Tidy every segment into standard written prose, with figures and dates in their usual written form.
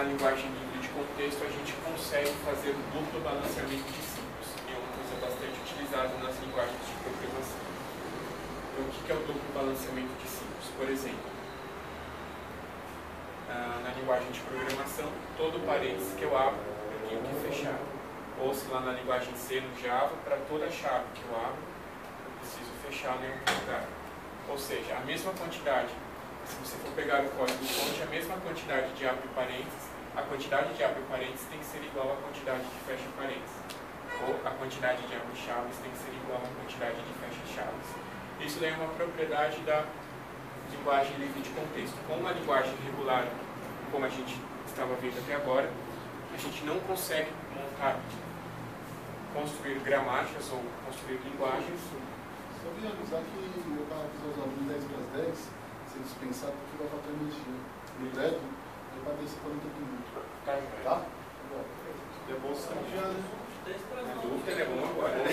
linguagem livre de contexto, a gente consegue fazer o duplo balanceamento de símbolos. É uma coisa bastante utilizada nas linguagens de programação. Então, o que é o duplo balanceamento de símbolos? Por exemplo, na linguagem de programação, todo parênteses que eu abro, eu tenho que fechar. Ou se lá na linguagem C, no Java, para toda chave que eu abro, eu preciso fechar em algum lugar. Ou seja, a mesma quantidade, se você for pegar o código-fonte, a mesma quantidade de abre parênteses, a quantidade de abre parênteses tem que ser igual à quantidade de fecha parênteses. Ou a quantidade de abre chaves tem que ser igual à quantidade de fecha chaves. Isso daí é uma propriedade da linguagem livre de contexto. Com uma linguagem regular, como a gente estava vendo até agora, a gente não consegue montar, construir gramáticas ou construir linguagens. Só queria avisar que eu estava avisando 10 para as 10, se eles pensarem que vai faltar energia no teto, aí vai descer 40 minutos. Tá? É bom saber. Na dúvida, ele é bom agora, né?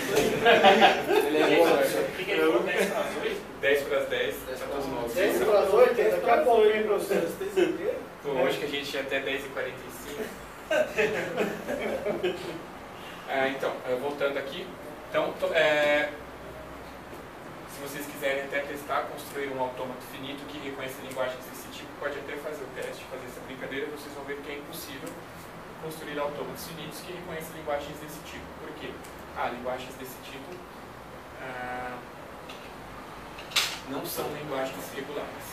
Ele é bom, O que ele falou? 10 para as 8? 10 para as 10, 10 para as 9. 10 para as 8, daqui a pouco, hein, professor? Vocês têm certeza? Hoje que a gente ia até 10h45. Então, voltando aqui. Então, se vocês quiserem até testar, construir um autômato finito que reconheça linguagens desse tipo, pode até fazer o teste, fazer essa brincadeira, vocês vão ver que é impossível construir autômatos finitos que reconheçam linguagens desse tipo. Por quê? Linguagens desse tipo não são linguagens regulares.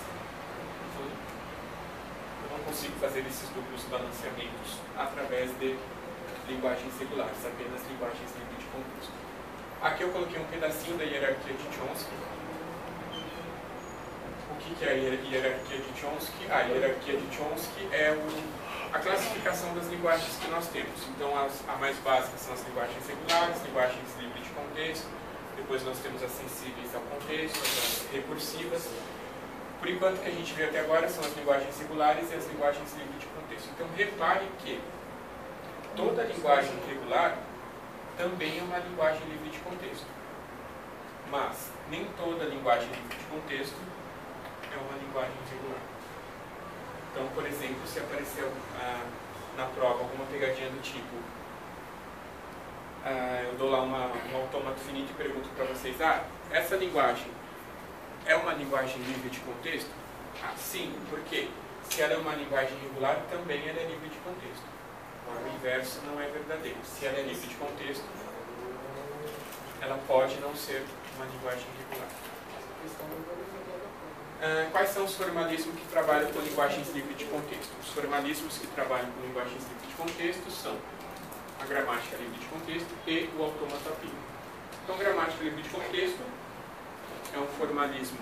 Eu não consigo fazer esses duplos balanceamentos através de linguagens regulares, apenas linguagens livres de contexto. Aqui eu coloquei um pedacinho da hierarquia de Chomsky. O que é a hierarquia de Chomsky? A hierarquia de Chomsky é a classificação das linguagens que nós temos. Então, a mais básica são as linguagens regulares, linguagens livres de contexto. Depois nós temos as sensíveis ao contexto, as recursivas. Por enquanto, o que a gente viu até agora são as linguagens regulares e as linguagens livres de contexto. Então, repare que toda linguagem regular também é uma linguagem livre de contexto. Mas nem toda linguagem livre de contexto é uma linguagem regular. Então, por exemplo, se apareceu na prova alguma pegadinha do tipo, eu dou lá um autômato finito e pergunto para vocês, essa linguagem é uma linguagem livre de contexto? Sim, porque se ela é uma linguagem regular, também ela é livre de contexto. O inverso não é verdadeiro. Se ela é livre de contexto, ela pode não ser uma linguagem regular. Quais são os formalismos que trabalham com linguagens livres de contexto? Os formalismos que trabalham com linguagens livres de contexto são a gramática livre de contexto e o autômato apílico. Então, gramática livre de contexto é um formalismo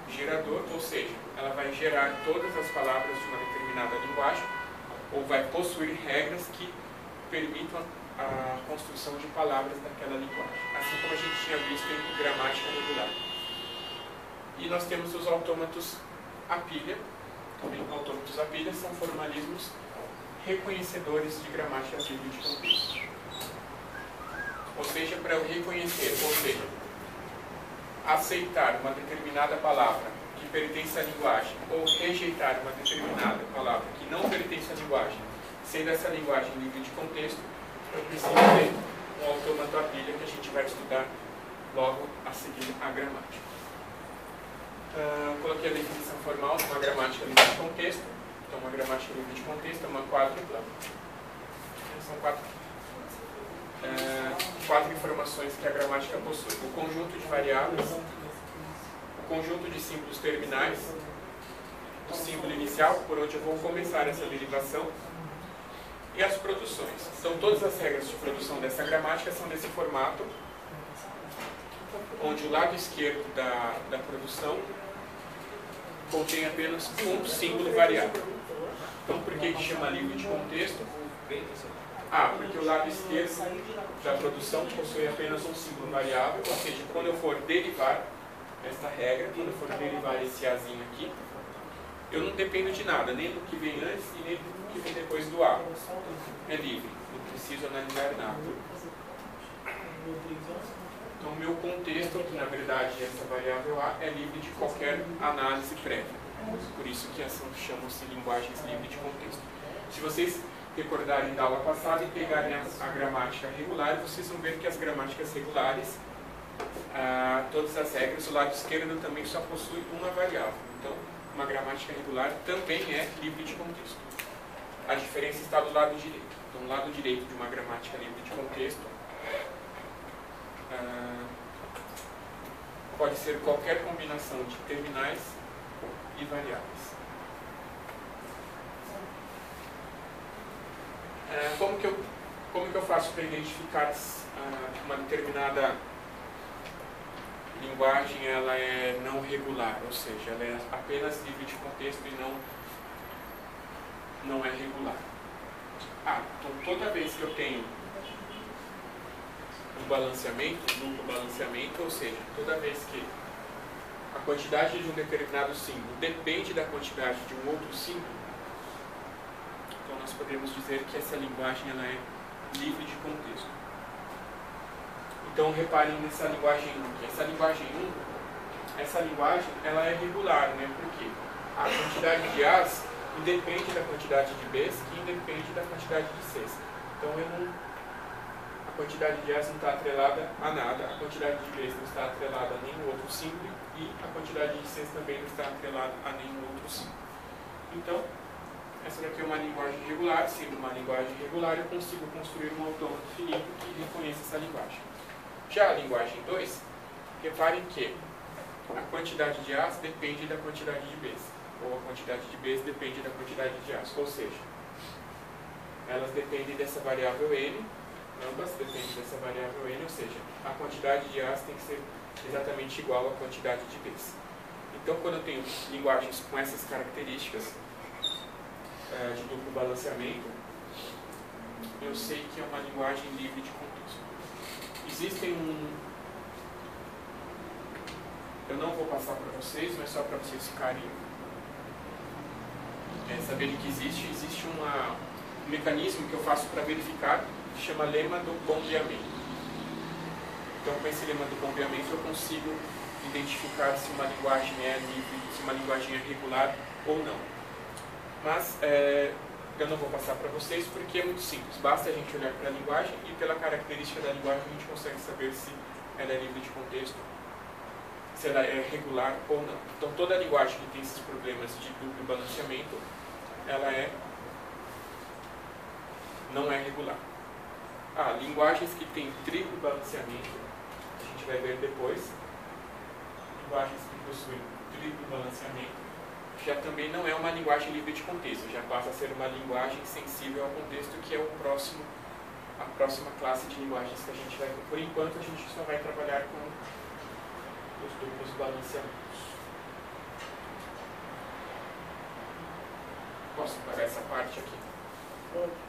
gerador, ou seja, ela vai gerar todas as palavras de uma determinada linguagem ou vai possuir regras que permitam a construção de palavras daquela linguagem, assim como a gente tinha visto em gramática regular. E nós temos os autômatos apilha. Também autômatos apilha são formalismos reconhecedores de gramática livre de contexto. Ou seja, para eu reconhecer, ou seja, aceitar uma determinada palavra que pertence à linguagem ou rejeitar uma determinada palavra que não pertence à linguagem, sendo essa linguagem livre de contexto, eu preciso ter um autômato apilha que a gente vai estudar logo a seguir a gramática. Coloquei a definição formal de uma gramática livre de contexto. Então, uma gramática livre de contexto é uma quádrupla. São quatro informações que a gramática possui: o conjunto de variáveis, o conjunto de símbolos terminais, o símbolo inicial, por onde eu vou começar essa derivação, e as produções. Então, todas as regras de produção dessa gramática são desse formato, onde o lado esquerdo da produção contém apenas um símbolo variável. Então, por que chama livre de contexto? Porque o lado esquerdo da produção possui apenas um símbolo variável, ou seja, quando eu for derivar esta regra, quando eu for derivar esse Azinho aqui, eu não dependo de nada, nem do que vem antes e nem do que vem depois do A. É livre, não preciso analisar nada. Então, o meu contexto, que na verdade essa variável A, é livre de qualquer análise prévia. Por isso que essas chamam-se linguagens livres de contexto. Se vocês recordarem da aula passada e pegarem a gramática regular, vocês vão ver que as gramáticas regulares, todas as regras, o lado esquerdo também só possui uma variável. Então, uma gramática regular também é livre de contexto. A diferença está do lado direito. Então, o lado direito de uma gramática livre de contexto pode ser qualquer combinação de terminais e variáveis. Como que eu faço para identificar uma determinada linguagem ela é não regular, ou seja, ela é apenas livre de contexto e não é regular? Então toda vez que eu tenho um balanceamento, duplo balanceamento, ou seja, toda vez que a quantidade de um determinado símbolo depende da quantidade de um outro símbolo, então nós podemos dizer que essa linguagem ela é livre de contexto. Então reparem nessa linguagem 1. Essa linguagem ela é regular, né? Porque a quantidade de A's independe da quantidade de B's, que independe da quantidade de C's. Então a quantidade de A's não está atrelada a nada, a quantidade de B's não está atrelada a nenhum outro símbolo e a quantidade de C's também não está atrelada a nenhum outro símbolo. Então, essa daqui é uma linguagem regular. Sendo uma linguagem regular, eu consigo construir um autômato finito que reconheça essa linguagem. Já a linguagem 2, reparem que a quantidade de A's depende da quantidade de B's, ou a quantidade de B's depende da quantidade de A's, ou seja, elas dependem dessa variável N, ambas dependem dessa variável N, ou seja, a quantidade de A's tem que ser exatamente igual à quantidade de B's. Então, quando eu tenho linguagens com essas características de duplo balanceamento, eu sei que é uma linguagem livre de contexto. Eu não vou passar para vocês, mas só para vocês ficarem saberem que existe um mecanismo que eu faço para verificar, que chama lema do bombeamento. Então, com esse lema do bombeamento, eu consigo identificar se uma linguagem é livre, se uma linguagem é regular ou não. Mas eu não vou passar para vocês porque é muito simples. Basta a gente olhar para a linguagem e pela característica da linguagem a gente consegue saber se ela é livre de contexto, se ela é regular ou não. Então toda linguagem que tem esses problemas de duplo balanceamento, ela não é regular. Linguagens que têm triplo balanceamento, a gente vai ver depois. Linguagens que possuem triplo balanceamento já também não é uma linguagem livre de contexto, já passa a ser uma linguagem sensível ao contexto, que é a próxima classe de linguagens que a gente vai ver. Por enquanto, a gente só vai trabalhar com os duplos balanceamentos. Posso parar essa parte aqui? Pode.